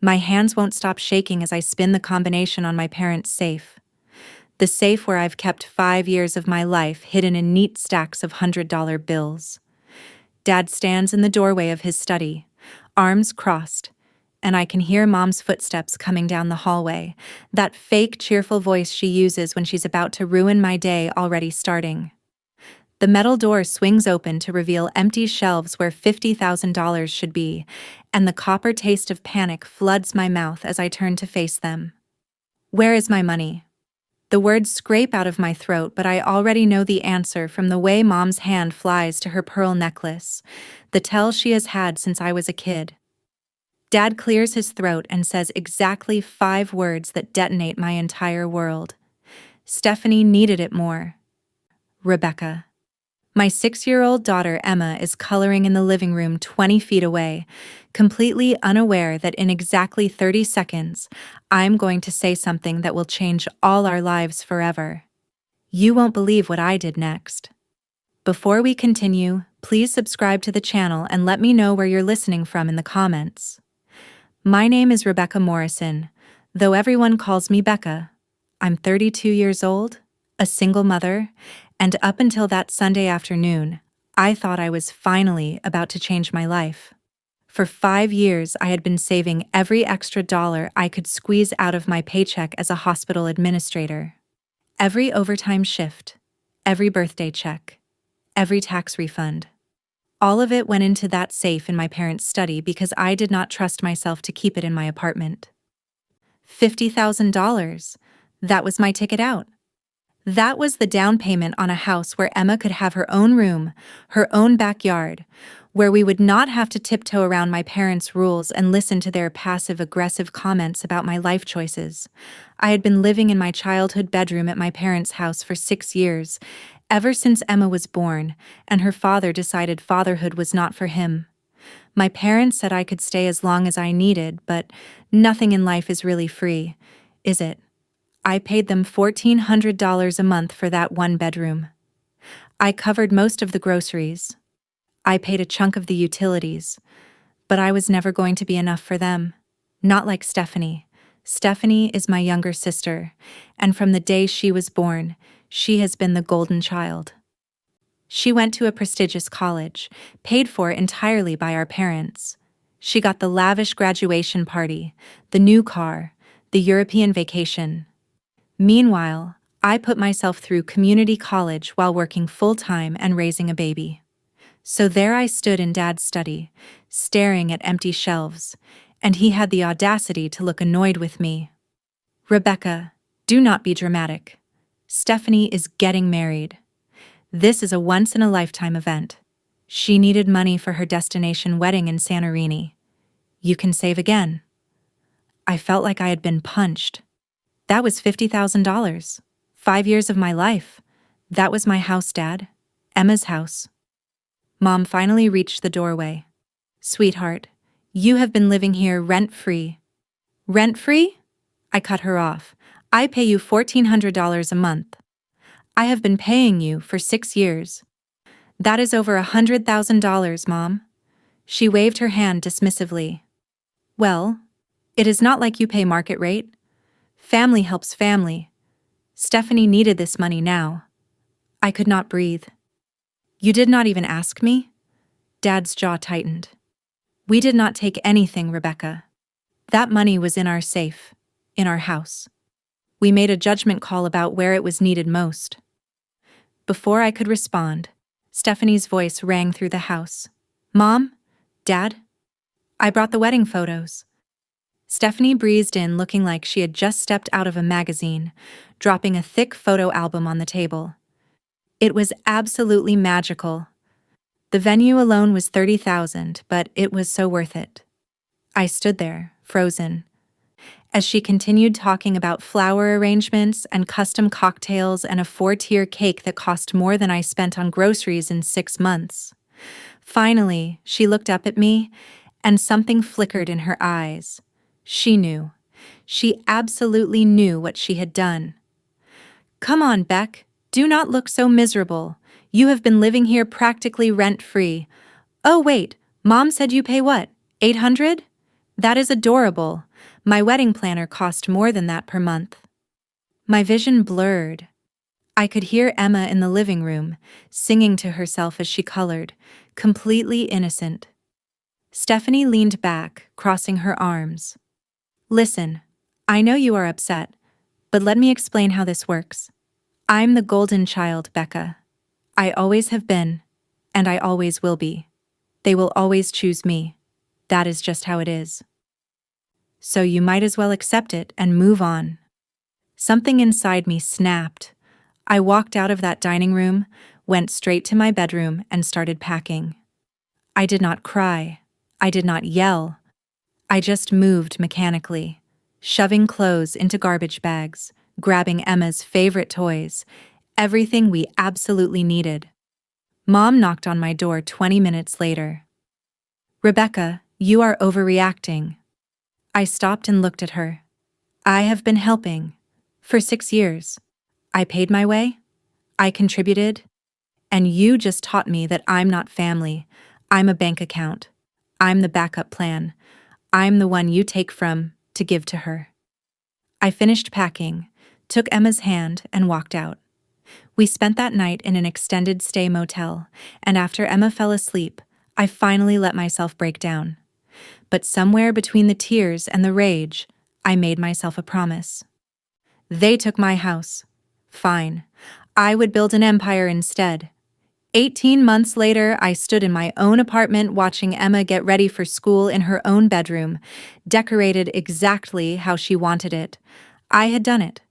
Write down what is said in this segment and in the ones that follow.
My hands won't stop shaking as I spin the combination on my parents' safe. The safe where I've kept 5 years of my life hidden in neat stacks of $100 bills. Dad stands in the doorway of his study, arms crossed, and I can hear Mom's footsteps coming down the hallway, that fake cheerful voice she uses when she's about to ruin my day already starting. The metal door swings open to reveal empty shelves where $50,000 should be, and the copper taste of panic floods my mouth as I turn to face them. Where is my money? The words scrape out of my throat, but I already know the answer from the way Mom's hand flies to her pearl necklace, the tell she has had since I was a kid. Dad clears his throat and says exactly 5 words that detonate my entire world. Stephanie needed it more. Rebecca. My 6-year-old daughter Emma is coloring in the living room 20 feet away, completely unaware that in exactly 30 seconds, I'm going to say something that will change all our lives forever. You won't believe what I did next. Before we continue, please subscribe to the channel and let me know where you're listening from in the comments. My name is Rebecca Morrison, though everyone calls me Becca. I'm 32 years old, a single mother, and up until that Sunday afternoon, I thought I was finally about to change my life. For 5 years, I had been saving every extra dollar I could squeeze out of my paycheck as a hospital administrator. Every overtime shift, every birthday check, every tax refund. All of it went into that safe in my parents' study because I did not trust myself to keep it in my apartment. $50,000. That was my ticket out. That was the down payment on a house where Emma could have her own room, her own backyard, where we would not have to tiptoe around my parents' rules and listen to their passive-aggressive comments about my life choices. I had been living in my childhood bedroom at my parents' house for 6 years, ever since Emma was born, and her father decided fatherhood was not for him. My parents said I could stay as long as I needed, but nothing in life is really free, is it? I paid them $1,400 a month for that one bedroom. I covered most of the groceries. I paid a chunk of the utilities, but I was never going to be enough for them. Not like Stephanie. Stephanie is my younger sister, and from the day she was born, she has been the golden child. She went to a prestigious college, paid for entirely by our parents. She got the lavish graduation party, the new car, the European vacation. Meanwhile, I put myself through community college while working full-time and raising a baby. So there I stood in Dad's study, staring at empty shelves, and he had the audacity to look annoyed with me. Rebecca, do not be dramatic. Stephanie is getting married. This is a once-in-a-lifetime event. She needed money for her destination wedding in Santorini. You can save again. I felt like I had been punched. That was $50,000. 5 years of my life. That was my house, Dad. Emma's house. Mom finally reached the doorway. Sweetheart, you have been living here rent-free. Rent-free? I cut her off. I pay you $1,400 a month. I have been paying you for 6 years. That is over $100,000, Mom. She waved her hand dismissively. Well, it is not like you pay market rate. Family helps family. Stephanie needed this money now. I could not breathe. You did not even ask me? Dad's jaw tightened. We did not take anything, Rebecca. That money was in our safe, in our house. We made a judgment call about where it was needed most. Before I could respond, Stephanie's voice rang through the house. Mom? Dad? I brought the wedding photos. Stephanie breezed in looking like she had just stepped out of a magazine, dropping a thick photo album on the table. It was absolutely magical. The venue alone was $30,000, but it was so worth it. I stood there, frozen. As she continued talking about flower arrangements and custom cocktails and a 4-tier cake that cost more than I spent on groceries in 6 months. Finally, she looked up at me, and something flickered in her eyes. She knew. She absolutely knew what she had done. Come on, Beck. Do not look so miserable. You have been living here practically rent-free. Oh, wait. Mom said you pay what? $800? That is adorable. My wedding planner cost more than that per month. My vision blurred. I could hear Emma in the living room, singing to herself as she colored, completely innocent. Stephanie leaned back, crossing her arms. Listen, I know you are upset, but let me explain how this works. I'm the golden child, Becca. I always have been, and I always will be. They will always choose me. That is just how it is. So you might as well accept it and move on. Something inside me snapped. I walked out of that dining room, went straight to my bedroom, and started packing. I did not cry. I did not yell. I just moved mechanically, shoving clothes into garbage bags, grabbing Emma's favorite toys, everything we absolutely needed. Mom knocked on my door 20 minutes later. Rebecca, you are overreacting. I stopped and looked at her. I have been helping. For 6 years. I paid my way. I contributed. And you just taught me that I'm not family. I'm a bank account. I'm the backup plan. I'm the one you take from to give to her. I finished packing, took Emma's hand, and walked out. We spent that night in an extended stay motel, and after Emma fell asleep, I finally let myself break down. But somewhere between the tears and the rage, I made myself a promise. They took my house. Fine. I would build an empire instead. 18 months later, I stood in my own apartment watching Emma get ready for school in her own bedroom, decorated exactly how she wanted it. I had done it.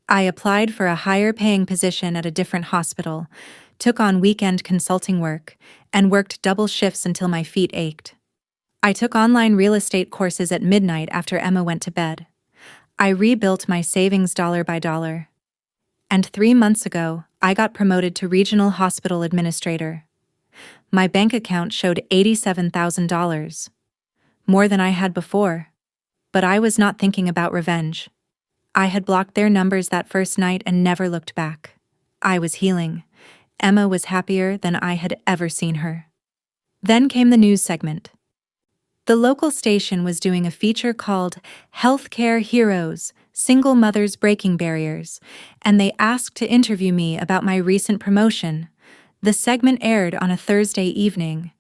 I applied for a higher-paying position at a different hospital, took on weekend consulting work, and worked double shifts until my feet ached. I took online real estate courses at midnight after Emma went to bed. I rebuilt my savings dollar by dollar. And 3 months ago, I got promoted to regional hospital administrator. My bank account showed $87,000. More than I had before. But I was not thinking about revenge. I had blocked their numbers that first night and never looked back. I was healing. Emma was happier than I had ever seen her. Then came the news segment. The local station was doing a feature called Healthcare Heroes, Single Mothers Breaking Barriers, and they asked to interview me about my recent promotion. The segment aired on a Thursday evening.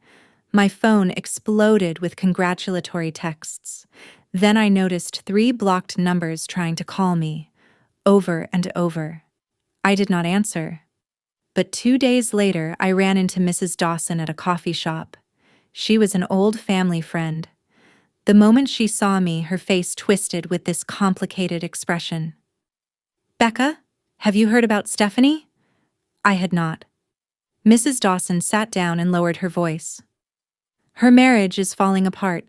My phone exploded with congratulatory texts. Then I noticed 3 blocked numbers trying to call me, over and over. I did not answer. But 2 days later, I ran into Mrs. Dawson at a coffee shop. She was an old family friend. The moment she saw me, her face twisted with this complicated expression. Becca, have you heard about Stephanie? I had not. Mrs. Dawson sat down and lowered her voice. Her marriage is falling apart.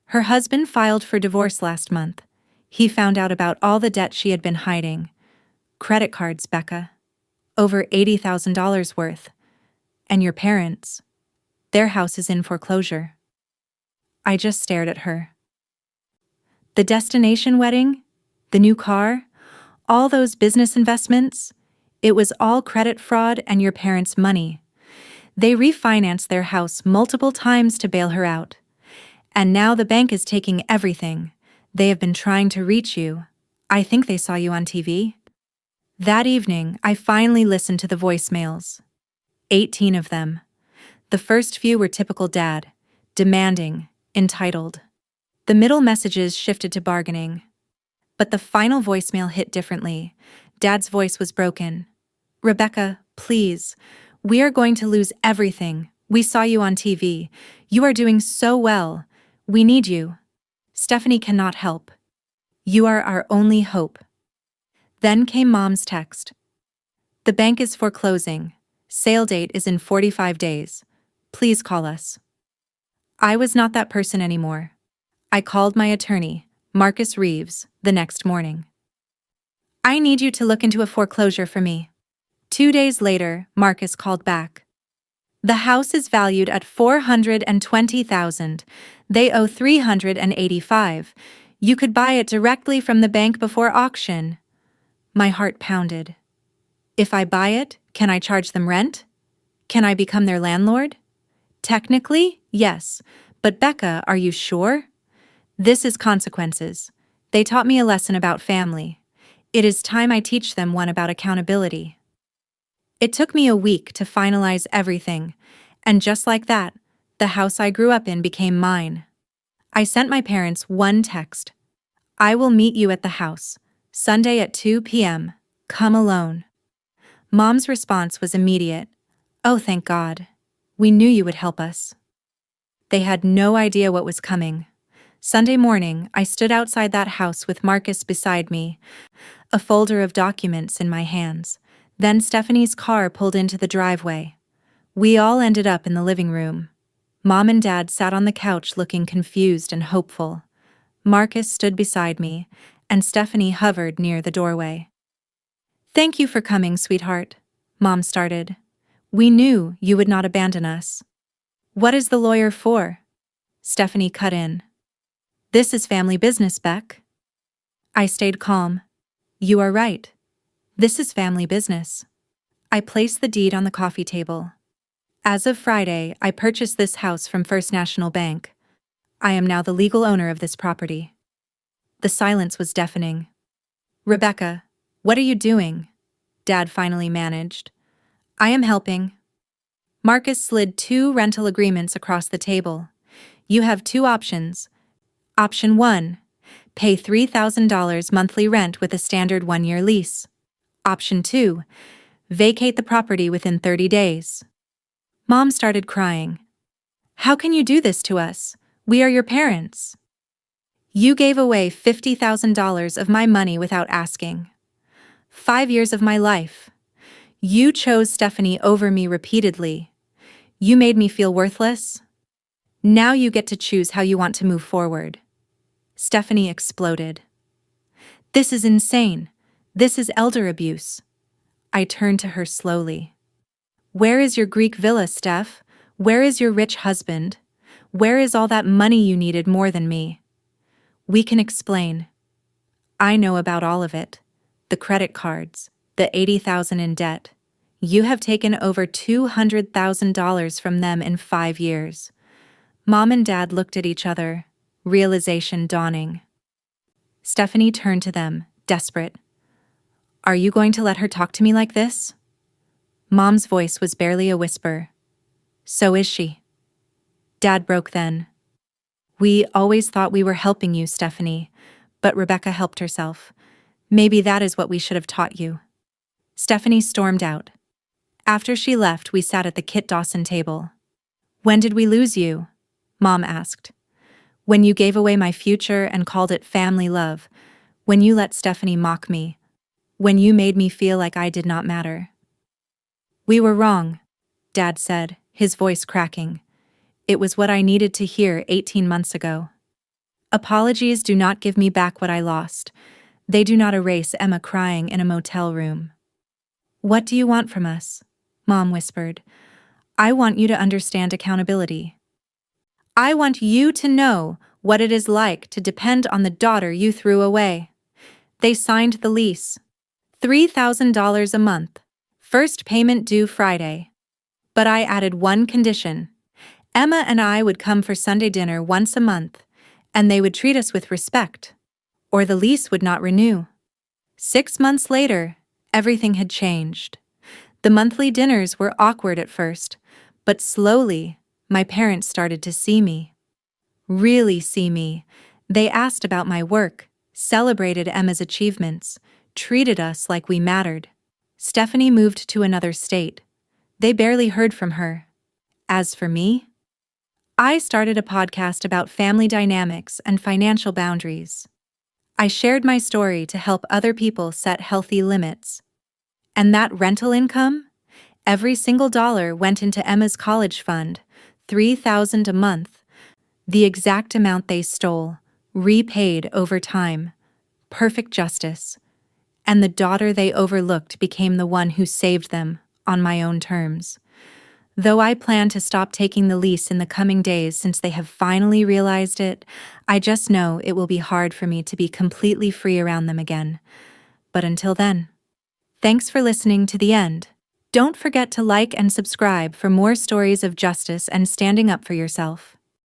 Her husband filed for divorce last month. He found out about all the debt she had been hiding. Credit cards, Becca. Over $80,000 worth. And your parents. Their house is in foreclosure. I just stared at her. The destination wedding? The new car? All those business investments? It was all credit fraud and your parents' money. They refinanced their house multiple times to bail her out. And now the bank is taking everything. They have been trying to reach you. I think they saw you on TV. That evening, I finally listened to the voicemails. 18 of them. The first few were typical dad, demanding, entitled. The middle messages shifted to bargaining. But the final voicemail hit differently. Dad's voice was broken. Rebecca, please. We are going to lose everything. We saw you on TV. You are doing so well. We need you. Stephanie cannot help. You are our only hope. Then came Mom's text. The bank is foreclosing. Sale date is in 45 days. Please call us. I was not that person anymore. I called my attorney, Marcus Reeves, the next morning. I need you to look into a foreclosure for me. 2 days later, Marcus called back. The house is valued at $420,000. They owe $385,000. You could buy it directly from the bank before auction. My heart pounded. If I buy it, can I charge them rent? Can I become their landlord? Technically, yes. But Becca, are you sure? This is consequences. They taught me a lesson about family. It is time I teach them one about accountability. It took me a week to finalize everything, and just like that, the house I grew up in became mine. I sent my parents one text. I will meet you at the house, Sunday at 2 p.m. Come alone. Mom's response was immediate. Oh, thank God. We knew you would help us. They had no idea what was coming. Sunday morning, I stood outside that house with Marcus beside me, a folder of documents in my hands. Then Stephanie's car pulled into the driveway. We all ended up in the living room. Mom and Dad sat on the couch looking confused and hopeful. Marcus stood beside me, and Stephanie hovered near the doorway. Thank you for coming, sweetheart, Mom started. We knew you would not abandon us. What is the lawyer for? Stephanie cut in. This is family business, Beck. I stayed calm. You are right. This is family business. I placed the deed on the coffee table. As of Friday, I purchased this house from First National Bank. I am now the legal owner of this property. The silence was deafening. Rebecca, what are you doing? Dad finally managed. I am helping. Marcus slid 2 rental agreements across the table. You have 2 options. Option 1. Pay $3,000 monthly rent with a standard 1-year lease. Option 2. Vacate the property within 30 days. Mom started crying. How can you do this to us? We are your parents. You gave away $50,000 of my money without asking. 5 years of my life. You chose Stephanie over me repeatedly. You made me feel worthless. Now you get to choose how you want to move forward. Stephanie exploded. This is insane. This is elder abuse. I turned to her slowly. Where is your Greek villa, Steph? Where is your rich husband? Where is all that money you needed more than me? We can explain. I know about all of it. The credit cards, the $80,000 in debt. You have taken over $200,000 from them in 5 years. Mom and Dad looked at each other, realization dawning. Stephanie turned to them, desperate. Are you going to let her talk to me like this? Mom's voice was barely a whisper. So is she. Dad broke then. We always thought we were helping you, Stephanie, but Rebecca helped herself. Maybe that is what we should have taught you. Stephanie stormed out. After she left, we sat at the Kit Dawson table. When did we lose you? Mom asked. When you gave away my future and called it family love. When you let Stephanie mock me. When you made me feel like I did not matter. We were wrong, Dad said, his voice cracking. It was what I needed to hear 18 months ago. Apologies do not give me back what I lost. They do not erase Emma crying in a motel room. What do you want from us? Mom whispered. I want you to understand accountability. I want you to know what it is like to depend on the daughter you threw away. They signed the lease. $3,000 a month. First payment due Friday. But I added one condition. Emma and I would come for Sunday dinner once a month, and they would treat us with respect, or the lease would not renew. 6 months later, everything had changed. The monthly dinners were awkward at first, but slowly, my parents started to see me. Really see me. They asked about my work, celebrated Emma's achievements, treated us like we mattered. Stephanie moved to another state. They barely heard from her. As for me, I started a podcast about family dynamics and financial boundaries. I shared my story to help other people set healthy limits. And that rental income? Every single dollar went into Emma's college fund, $3,000 a month. The exact amount they stole, repaid over time. Perfect justice. And the daughter they overlooked became the one who saved them, on my own terms. Though I plan to stop taking the lease in the coming days since they have finally realized it, I just know it will be hard for me to be completely free around them again. But until then, thanks for listening to the end. Don't forget to like and subscribe for more stories of justice and standing up for yourself.